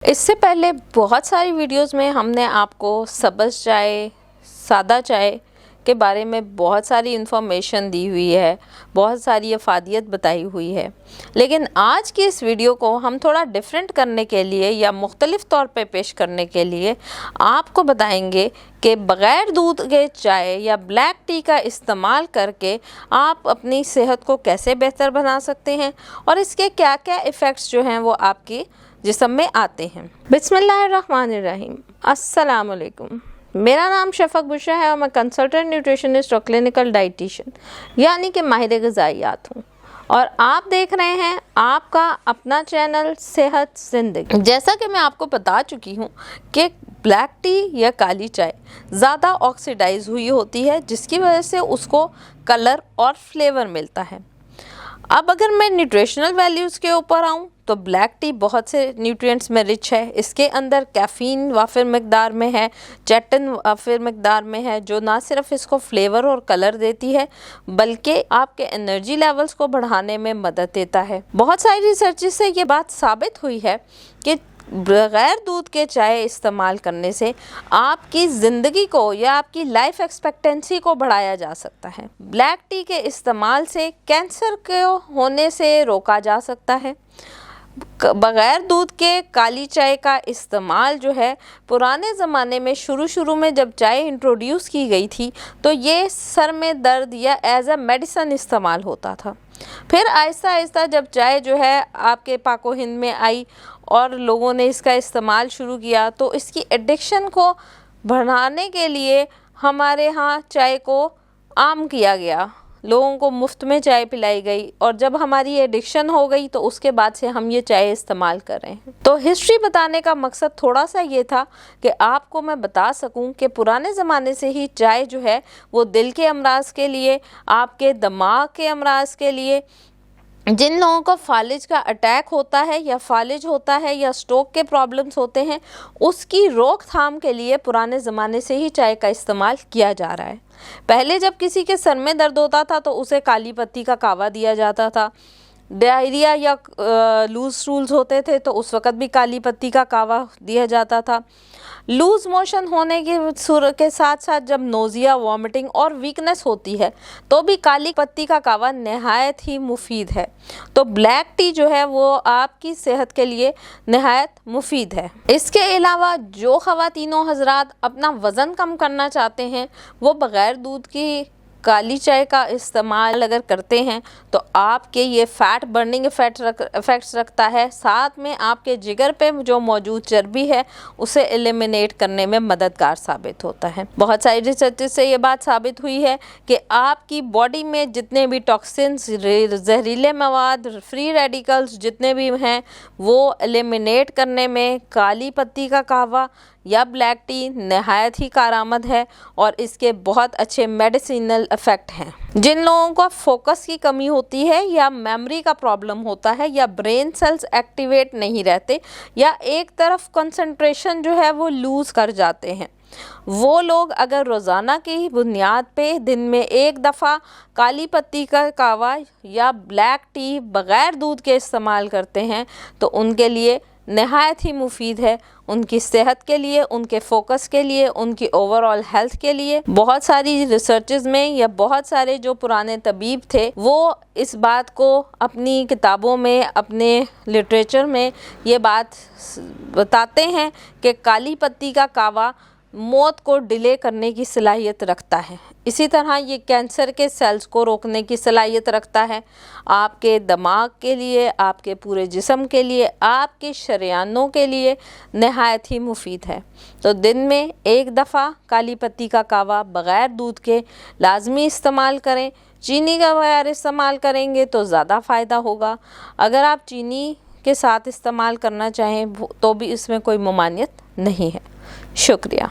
اس سے پہلے بہت ساری ویڈیوز میں ہم نے آپ کو سبز چائے، سادہ چائے کے بارے میں بہت ساری انفارمیشن دی ہوئی ہے، بہت ساری افادیت بتائی ہوئی ہے، لیکن آج کی اس ویڈیو کو ہم تھوڑا ڈیفرنٹ کرنے کے لیے یا مختلف طور پہ پیش کرنے کے لیے آپ کو بتائیں گے کہ بغیر دودھ کے چائے یا بلیک ٹی کا استعمال کر کے آپ اپنی صحت کو کیسے بہتر بنا سکتے ہیں اور اس کے کیا کیا ایفیکٹس جو ہیں وہ آپ کی جسم میں آتے ہیں۔ بسم اللہ الرحمن الرحیم۔ السلام علیکم۔ میرا نام شفق بشرا ہے اور میں کنسلٹنٹ نیوٹریشنسٹ اور کلینکل ڈائٹیشین یعنی کہ ماہر غذائیات ہوں، اور آپ دیکھ رہے ہیں آپ کا اپنا چینل صحت زندگی۔ جیسا کہ میں آپ کو بتا چکی ہوں کہ بلیک ٹی یا کالی چائے زیادہ آکسیڈائز ہوئی ہوتی ہے، جس کی وجہ سے اس کو کلر اور فلیور ملتا ہے۔ اب اگر میں نیوٹریشنل ویلیوز کے اوپر آؤں تو بلیک ٹی بہت سے نیوٹرینٹس میں رچ ہے۔ اس کے اندر کیفین وافر مقدار میں ہے، چیٹن وافر مقدار میں ہے، جو نہ صرف اس کو فلیور اور کلر دیتی ہے بلکہ آپ کے انرجی لیولز کو بڑھانے میں مدد دیتا ہے۔ بہت ساری ریسرچز سے یہ بات ثابت ہوئی ہے کہ بغیر دودھ کے چائے استعمال کرنے سے آپ کی زندگی کو یا آپ کی لائف ایکسپیکٹنسی کو بڑھایا جا سکتا ہے۔ بلیک ٹی کے استعمال سے کینسر کے ہونے سے روکا جا سکتا ہے۔ بغیر دودھ کے کالی چائے کا استعمال جو ہے پرانے زمانے میں شروع میں جب چائے انٹروڈیوس کی گئی تھی تو یہ سر میں درد یا ایز اے میڈیسن استعمال ہوتا تھا۔ پھر آہستہ آہستہ جب چائے جو ہے آپ کے پاک و ہند میں آئی اور لوگوں نے اس کا استعمال شروع کیا تو اس کی ایڈکشن کو بڑھانے کے لیے ہمارے ہاں چائے کو عام کیا گیا، لوگوں کو مفت میں چائے پلائی گئی، اور جب ہماری ایڈکشن ہو گئی تو اس کے بعد سے ہم یہ چائے استعمال کر رہے ہیں۔ تو ہسٹری بتانے کا مقصد تھوڑا سا یہ تھا کہ آپ کو میں بتا سکوں کہ پرانے زمانے سے ہی چائے جو ہے وہ دل کے امراض کے لیے، آپ کے دماغ کے امراض کے لیے، جن لوگوں کو فالج کا اٹیک ہوتا ہے یا فالج ہوتا ہے یا سٹروک کے پرابلمز ہوتے ہیں، اس کی روک تھام کے لیے پرانے زمانے سے ہی چائے کا استعمال کیا جا رہا ہے۔ پہلے جب کسی کے سر میں درد ہوتا تھا تو اسے کالی پتی کا کہوہ دیا جاتا تھا، ڈائریا یا لوز سٹولز ہوتے تھے تو اس وقت بھی کالی پتی کا کہوہ دیا جاتا تھا۔ لوز موشن ہونے کے کے ساتھ ساتھ جب نوزیا، وامٹنگ اور ویکنس ہوتی ہے تو بھی کالی پتی کا کہوہ نہایت ہی مفید ہے۔ تو بلیک ٹی جو ہے وہ آپ کی صحت کے لیے نہایت مفید ہے۔ اس کے علاوہ جو خواتین و حضرات اپنا وزن کم کرنا چاہتے ہیں وہ بغیر دودھ کی کالی چائے کا استعمال اگر کرتے ہیں تو آپ کے یہ فیٹ برننگ افیکٹس رکھتا ہے، ساتھ میں آپ کے جگر پہ جو موجود چربی ہے اسے ایلیمینیٹ کرنے میں مددگار ثابت ہوتا ہے۔ بہت ساری ریسرچ سے یہ بات ثابت ہوئی ہے کہ آپ کی باڈی میں جتنے بھی ٹاکسنز، زہریلے مواد، فری ریڈیکلز جتنے بھی ہیں وہ ایلیمینیٹ کرنے میں کالی پتی کا کہوہ یا بلیک ٹی نہایت ہی کارآمد ہے، اور اس کے بہت اچھے میڈیسینل ایفیکٹ ہیں۔ جن لوگوں کو فوکس کی کمی ہوتی ہے یا میموری کا پرابلم ہوتا ہے یا برین سیلز ایکٹیویٹ نہیں رہتے یا ایک طرف کنسنٹریشن جو ہے وہ لوز کر جاتے ہیں، وہ لوگ اگر روزانہ کی بنیاد پہ دن میں ایک دفعہ کالی پتی کا کہوہ یا بلیک ٹی بغیر دودھ کے استعمال کرتے ہیں تو ان کے لیے نہایت ہی مفید ہے، ان کی صحت کے لیے، ان کے فوکس کے لیے، ان کی اوور آل ہیلتھ کے لیے۔ بہت ساری ریسرچز میں یا بہت سارے جو پرانے طبیب تھے وہ اس بات کو اپنی کتابوں میں، اپنے لٹریچر میں یہ بات بتاتے ہیں کہ کالی پتی کا کہوہ موت کو ڈیلے کرنے کی صلاحیت رکھتا ہے، اسی طرح یہ کینسر کے سیلز کو روکنے کی صلاحیت رکھتا ہے۔ آپ کے دماغ کے لیے، آپ کے پورے جسم کے لیے، آپ کے شریانوں کے لیے نہایت ہی مفید ہے۔ تو دن میں ایک دفعہ کالی پتی کا کہوہ بغیر دودھ کے لازمی استعمال کریں۔ چینی کا بغیر استعمال کریں گے تو زیادہ فائدہ ہوگا، اگر آپ چینی کے ساتھ استعمال کرنا چاہیں تو بھی اس میں کوئی ممانعت نہیں ہے۔ شکریہ۔